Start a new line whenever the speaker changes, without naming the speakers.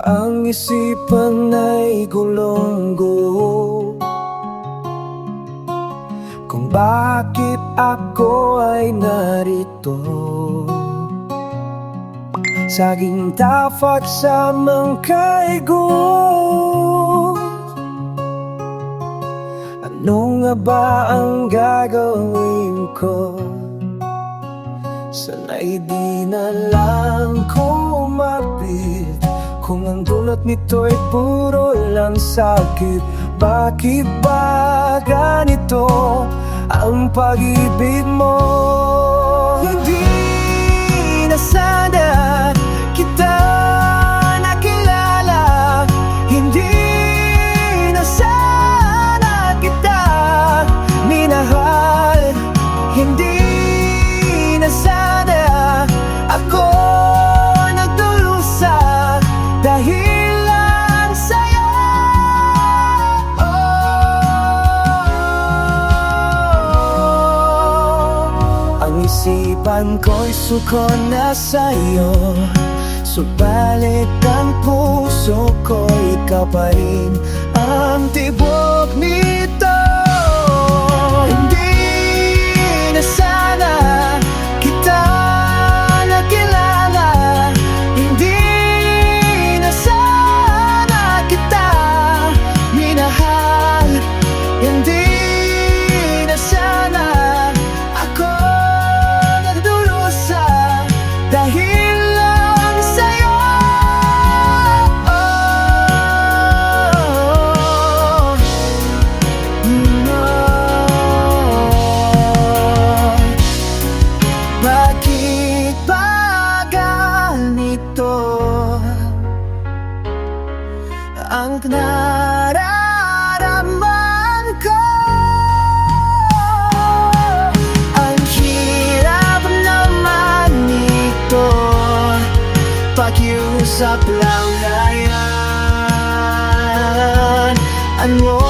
Ang isipan ay gulong-gulo kung bakit ako ay narito, saging tapat sa mangkaigo. Ano nga ba ang gagawin ko? Sana'y di na lang kumapit kung ang dulot nito'y puro lang sakit. Bakit ba ganito ang pag-ibig mo? Hindi na sana kita nakilala, hindi na sana kita minahal, hindi na sana ako nagdurusa dahil lang sa'yo. Ang isipan ko'y suko na sa'yo, subalit ang puso ko ikaw pa rin ang tibok nito. Hindi na sana kita nakilala, hindi na sana kita minahal, hindi na sana ako nagdurusa dahil lang sa'yo. Bakit ba ganito ang nararamdaman ko? Ang hirap naman nito, pakiusap lang na yan. Ano